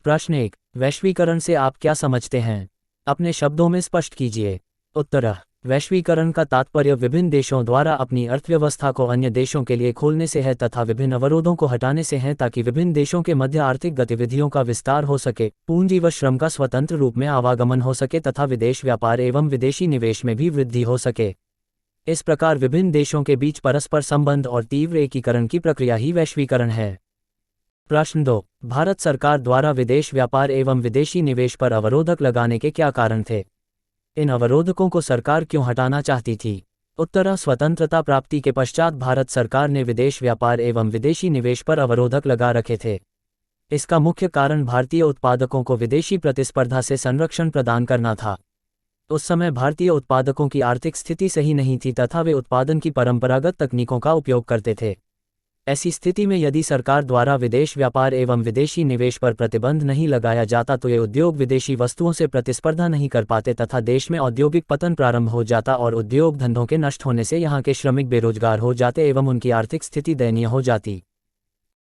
प्रश्न 1। वैश्वीकरण से आप क्या समझते हैं? अपने शब्दों में स्पष्ट कीजिए। उत्तर। वैश्वीकरण का तात्पर्य विभिन्न देशों द्वारा अपनी अर्थव्यवस्था को अन्य देशों के लिए खोलने से है तथा विभिन्न अवरोधों को हटाने से है ताकि विभिन्न देशों के मध्य आर्थिक गतिविधियों का विस्तार हो सके, पूंजी व श्रम का स्वतंत्र रूप में आवागमन हो सके तथा विदेश व्यापार एवं विदेशी निवेश में भी वृद्धि हो सके। इस प्रकार विभिन्न देशों के बीच परस्पर संबंध और तीव्र एकीकरण की प्रक्रिया ही वैश्वीकरण है। प्रश्न 2। भारत सरकार द्वारा विदेश व्यापार एवं विदेशी निवेश पर अवरोधक लगाने के क्या कारण थे? इन अवरोधकों को सरकार क्यों हटाना चाहती थी? उत्तर। स्वतंत्रता प्राप्ति के पश्चात भारत सरकार ने विदेश व्यापार एवं विदेशी निवेश पर अवरोधक लगा रखे थे। इसका मुख्य कारण भारतीय उत्पादकों को विदेशी प्रतिस्पर्धा से संरक्षण प्रदान करना था। उस समय भारतीय उत्पादकों की आर्थिक स्थिति सही नहीं थी तथा वे उत्पादन की परंपरागत तकनीकों का उपयोग करते थे। ऐसी स्थिति में यदि सरकार द्वारा विदेश व्यापार एवं विदेशी निवेश पर प्रतिबंध नहीं लगाया जाता तो ये उद्योग विदेशी वस्तुओं से प्रतिस्पर्धा नहीं कर पाते तथा देश में औद्योगिक पतन प्रारंभ हो जाता और उद्योग धंधों के नष्ट होने से यहाँ के श्रमिक बेरोजगार हो जाते एवं उनकी आर्थिक स्थिति दयनीय हो जाती।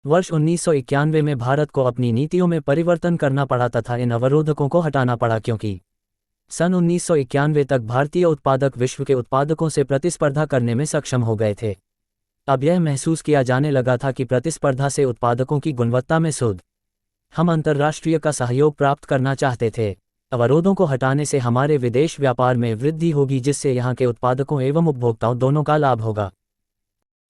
वर्ष 1991 में भारत को अपनी नीतियों में परिवर्तन करना पड़ा तथा इन अवरोधकों को हटाना पड़ा क्योंकि सन 1991 तक भारतीय उत्पादक विश्व के उत्पादकों से प्रतिस्पर्धा करने में सक्षम हो गए थे। अब यह महसूस किया जाने लगा था कि प्रतिस्पर्धा से उत्पादकों की गुणवत्ता में सुधार। हम अंतर्राष्ट्रीय का सहयोग प्राप्त करना चाहते थे। अवरोधों को हटाने से हमारे विदेश व्यापार में वृद्धि होगी जिससे यहाँ के उत्पादकों एवं उपभोक्ताओं दोनों का लाभ होगा।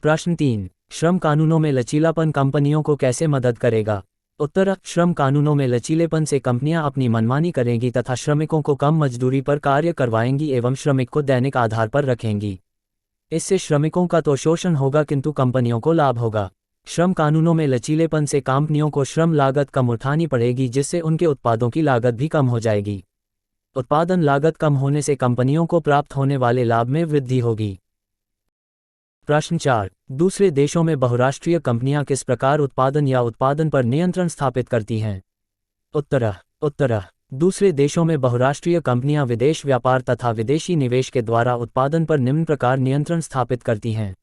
प्रश्न 3। श्रम कानूनों में लचीलापन कंपनियों को कैसे मदद करेगा? उत्तर। श्रम कानूनों में लचीलेपन से कंपनियां अपनी मनमानी करेंगी तथा श्रमिकों को कम मजदूरी पर कार्य करवाएंगी एवं श्रमिक को दैनिक आधार पर रखेंगी। इससे श्रमिकों का तो शोषण होगा किंतु कंपनियों को लाभ होगा। श्रम कानूनों में लचीलेपन से कंपनियों को श्रम लागत कम उठानी पड़ेगी जिससे उनके उत्पादों की लागत भी कम हो जाएगी। उत्पादन लागत कम होने से कंपनियों को प्राप्त होने वाले लाभ में वृद्धि होगी। प्रश्न 4। दूसरे देशों में बहुराष्ट्रीय कंपनियां किस प्रकार उत्पादन या उत्पादन पर नियंत्रण स्थापित करती हैं? उत्तर। दूसरे देशों में बहुराष्ट्रीय कंपनियां विदेश व्यापार तथा विदेशी निवेश के द्वारा उत्पादन पर निम्न प्रकार नियंत्रण स्थापित करती हैं।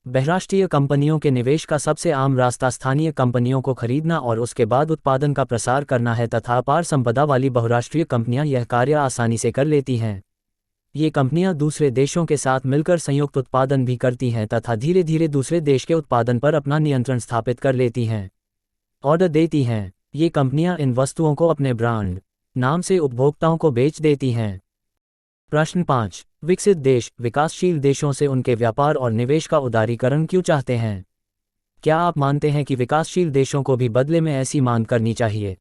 बहुराष्ट्रीय कंपनियों के निवेश का सबसे आम रास्ता स्थानीय कंपनियों को खरीदना और उसके बाद उत्पादन का प्रसार करना है तथा अपार संपदा वाली बहुराष्ट्रीय कंपनियां यह कार्य आसानी से कर लेती हैं। ये कंपनियां दूसरे देशों के साथ मिलकर संयुक्त उत्पादन भी करती हैं तथा धीरे धीरे दूसरे देश के उत्पादन पर अपना नियंत्रण स्थापित कर लेती हैं, ऑर्डर देती हैं। ये कंपनियां इन वस्तुओं को अपने ब्रांड नाम से उपभोक्ताओं को बेच देती हैं। प्रश्न 5। विकसित देश विकासशील देशों से उनके व्यापार और निवेश का उदारीकरण क्यों चाहते हैं? क्या आप मानते हैं कि विकासशील देशों को भी बदले में ऐसी मांग करनी चाहिए?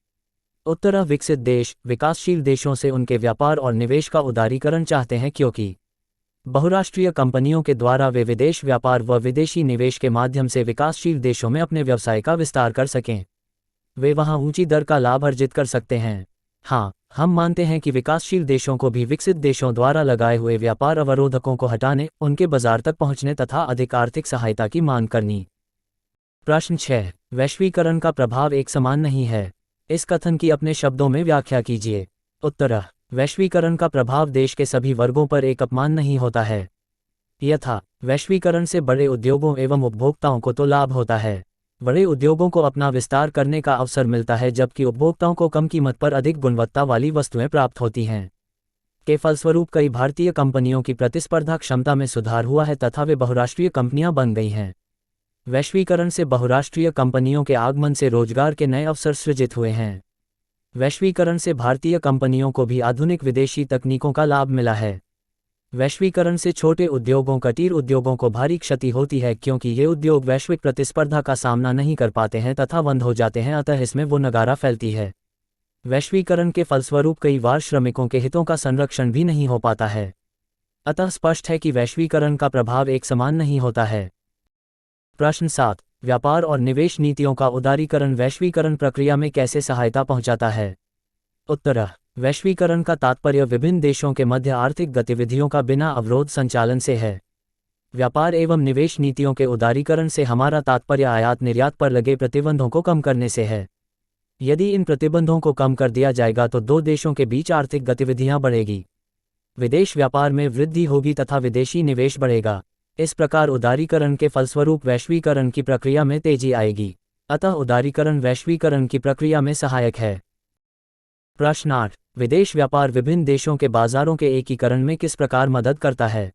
उत्तर। विकसित देश विकासशील देशों से उनके व्यापार और निवेश का उदारीकरण चाहते हैं क्योंकि बहुराष्ट्रीय कंपनियों के द्वारा वे विदेश व्यापार व विदेशी निवेश के माध्यम से विकासशील देशों में अपने व्यवसाय का विस्तार कर सकें। वे वहां ऊंची दर का लाभ अर्जित कर सकते हैं। हाँ, हम मानते हैं कि विकासशील देशों को भी विकसित देशों द्वारा लगाए हुए व्यापार अवरोधकों को हटाने, उनके बाजार तक पहुंचने तथा अधिक आर्थिक सहायता की मांग करनी। प्रश्न 6। वैश्वीकरण का प्रभाव एक समान नहीं है। इस कथन की अपने शब्दों में व्याख्या कीजिए। उत्तर। वैश्वीकरण का प्रभाव देश के सभी वर्गों पर एक समान नहीं होता है। यथा वैश्वीकरण से बड़े उद्योगों एवं उपभोक्ताओं को तो लाभ होता है। बड़े उद्योगों को अपना विस्तार करने का अवसर मिलता है जबकि उपभोक्ताओं को कम कीमत पर अधिक गुणवत्ता वाली वस्तुएं प्राप्त होती हैं। के फलस्वरूप कई भारतीय कंपनियों की प्रतिस्पर्धा क्षमता में सुधार हुआ है तथा वे बहुराष्ट्रीय कंपनियां बन गई हैं। वैश्वीकरण से बहुराष्ट्रीय कंपनियों के आगमन से रोजगार के नए अवसर सृजित हुए हैं। वैश्वीकरण से भारतीय कंपनियों को भी आधुनिक विदेशी तकनीकों का लाभ मिला है। वैश्वीकरण से छोटे उद्योगों कुटीर उद्योगों को भारी क्षति होती है क्योंकि ये उद्योग वैश्विक प्रतिस्पर्धा का सामना नहीं कर पाते हैं तथा बंद हो जाते हैं, अतः इसमें वो नगारा फैलती है। वैश्वीकरण के फलस्वरूप कई बार श्रमिकों के हितों का संरक्षण भी नहीं हो पाता है। अतः स्पष्ट है कि वैश्वीकरण का प्रभाव एक समान नहीं होता है। प्रश्न 7। व्यापार और निवेश नीतियों का उदारीकरण वैश्वीकरण प्रक्रिया में कैसे सहायता पहुंचाता है? उत्तर। वैश्वीकरण का तात्पर्य विभिन्न देशों के मध्य आर्थिक गतिविधियों का बिना अवरोध संचालन से है। व्यापार एवं निवेश नीतियों के उदारीकरण से हमारा तात्पर्य आयात निर्यात पर लगे प्रतिबंधों को कम करने से है। यदि इन प्रतिबंधों को कम कर दिया जाएगा तो दो देशों के बीच आर्थिक गतिविधियां बढ़ेगी, विदेश व्यापार में वृद्धि होगी तथा विदेशी निवेश बढ़ेगा। इस प्रकार उदारीकरण के फलस्वरूप वैश्वीकरण की प्रक्रिया में तेजी आएगी। अतः उदारीकरण वैश्वीकरण की प्रक्रिया में सहायक है। प्रश्न 8, विदेश व्यापार विभिन्न देशों के बाजारों के एकीकरण में किस प्रकार मदद करता है?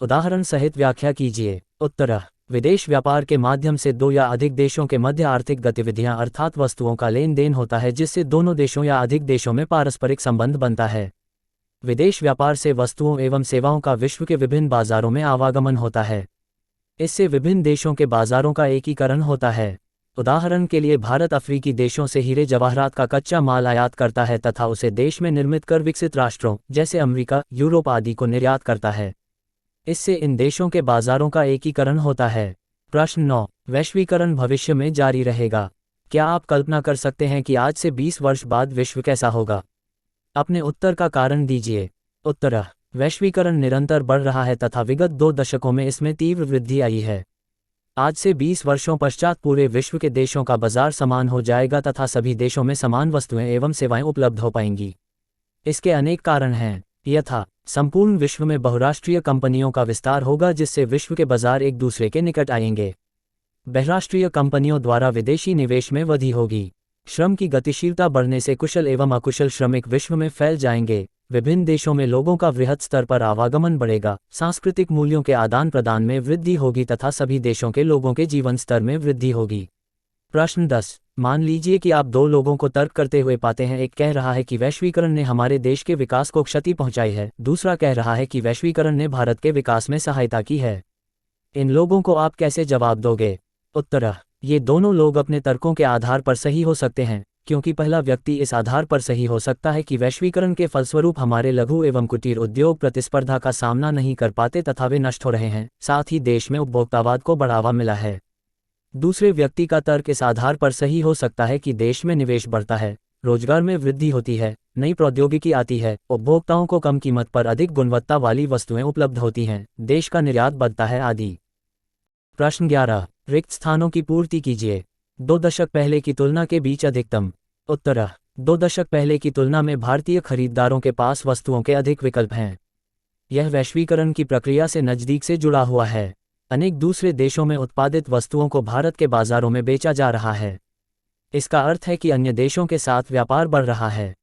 उदाहरण सहित व्याख्या कीजिए। उत्तर, विदेश व्यापार के माध्यम से दो या अधिक देशों के मध्य आर्थिक गतिविधियां अर्थात वस्तुओं का लेन देन होता है, जिससे दोनों देशों या अधिक देशों में पारस्परिक संबंध बनता है। विदेश व्यापार से वस्तुओं एवं सेवाओं का विश्व के विभिन्न बाजारों में आवागमन होता है। इससे विभिन्न देशों के बाजारों का एकीकरण होता है। उदाहरण के लिए भारत अफ्रीकी देशों से हीरे जवाहरात का कच्चा माल आयात करता है तथा उसे देश में निर्मित कर विकसित राष्ट्रों जैसे अमेरिका, यूरोप आदि को निर्यात करता है। इससे इन देशों के बाजारों का एकीकरण होता है। प्रश्न 9, वैश्वीकरण भविष्य में जारी रहेगा? क्या आप कल्पना कर सकते हैं कि आज से 20 वर्ष बाद विश्व कैसा होगा? अपने उत्तर का कारण दीजिए। उत्तर, वैश्वीकरण निरंतर बढ़ रहा है तथा विगत 2 दशकों में इसमें तीव्र वृद्धि आई है। आज से 20 वर्षों पश्चात पूरे विश्व के देशों का बाजार समान हो जाएगा तथा सभी देशों में समान वस्तुएं एवं सेवाएं उपलब्ध हो पाएंगी। इसके अनेक कारण हैं। यथा, संपूर्ण विश्व में बहुराष्ट्रीय कंपनियों का विस्तार होगा, जिससे विश्व के बाजार एक दूसरे के निकट आएंगे। बहुराष्ट्रीय कंपनियों द्वारा विदेशी निवेश में वृद्धि होगी। श्रम की गतिशीलता बढ़ने से कुशल एवं अकुशल श्रमिक विश्व में फैल जाएंगे। विभिन्न देशों में लोगों का वृहत स्तर पर आवागमन बढ़ेगा। सांस्कृतिक मूल्यों के आदान प्रदान में वृद्धि होगी तथा सभी देशों के लोगों के जीवन स्तर में वृद्धि होगी। प्रश्न 10, मान लीजिए कि आप 2 लोगों को तर्क करते हुए पाते हैं। एक कह रहा है कि वैश्वीकरण ने हमारे देश के विकास को क्षति पहुंचाई है, दूसरा कह रहा है कि वैश्वीकरण ने भारत के विकास में सहायता की है। इन लोगों को आप कैसे जवाब दोगे? उत्तर, ये दोनों लोग अपने तर्कों के आधार पर सही हो सकते हैं, क्योंकि पहला व्यक्ति इस आधार पर सही हो सकता है कि वैश्वीकरण के फलस्वरूप हमारे लघु एवं कुटीर उद्योग प्रतिस्पर्धा का सामना नहीं कर पाते तथा वे नष्ट हो रहे हैं, साथ ही देश में उपभोक्तावाद को बढ़ावा मिला है। दूसरे व्यक्ति का तर्क इस आधार पर सही हो सकता है कि देश में निवेश बढ़ता है, रोजगार में वृद्धि होती है, नई प्रौद्योगिकी आती है, उपभोक्ताओं को कम कीमत पर अधिक गुणवत्ता वाली वस्तुएं उपलब्ध होती हैं, देश का निर्यात बढ़ता है आदि। प्रश्न 11, रिक्त स्थानों की पूर्ति कीजिए। 2 दशक पहले की तुलना के बीच अधिकतम। उत्तर, 2 दशक पहले की तुलना में भारतीय खरीदारों के पास वस्तुओं के अधिक विकल्प हैं। यह वैश्वीकरण की प्रक्रिया से नज़दीक से जुड़ा हुआ है। अनेक दूसरे देशों में उत्पादित वस्तुओं को भारत के बाजारों में बेचा जा रहा है। इसका अर्थ है कि अन्य देशों के साथ व्यापार बढ़ रहा है।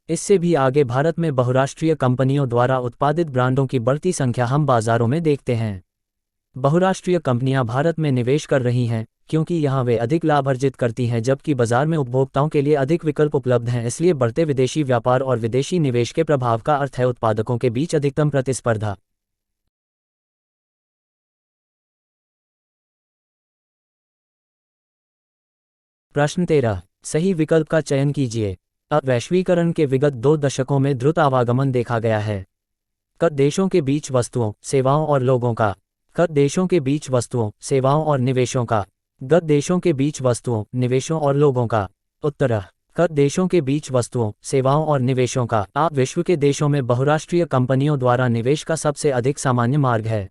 इससे भी आगे भारत में बहुराष्ट्रीय कंपनियों द्वारा उत्पादित ब्रांडों की बढ़ती संख्या हम बाजारों में देखते हैं। बहुराष्ट्रीय कंपनियां भारत में निवेश कर रही हैं क्योंकि यहां वे अधिक लाभ अर्जित करती हैं, जबकि बाजार में उपभोक्ताओं के लिए अधिक विकल्प उपलब्ध हैं। इसलिए बढ़ते विदेशी व्यापार और विदेशी निवेश के प्रभाव का अर्थ है उत्पादकों के बीच अधिकतम प्रतिस्पर्धा। प्रश्न 13, सही विकल्प का चयन कीजिए। अब वैश्वीकरण के विगत 2 दशकों में द्रुत आवागमन देखा गया है। क देशों के बीच वस्तुओं, सेवाओं और लोगों का। क देशों के बीच वस्तुओं, सेवाओं और निवेशों का। ग देशों के बीच वस्तुओं, निवेशों और लोगों का। उत्तर, क देशों के बीच वस्तुओं, सेवाओं और निवेशों का। आप विश्व के देशों में बहुराष्ट्रीय कंपनियों द्वारा निवेश का सबसे अधिक सामान्य मार्ग है।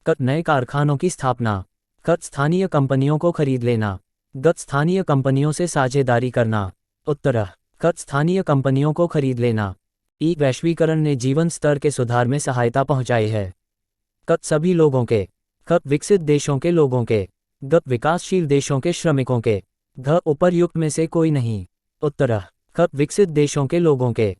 क नए कारखानों की स्थापना। क स्थानीय कंपनियों को खरीद लेना। ग स्थानीय कंपनियों से साझेदारी करना। उत्तर, क स्थानीय कंपनियों को खरीद लेना। ई वैश्वीकरण ने जीवन स्तर के सुधार में सहायता पहुंचाई है। क सभी लोगों के। ख विकसित देशों के लोगों के। ग विकासशील देशों के श्रमिकों के। घ उपर्युक्त में से कोई नहीं। उत्तर, ख विकसित देशों के लोगों के।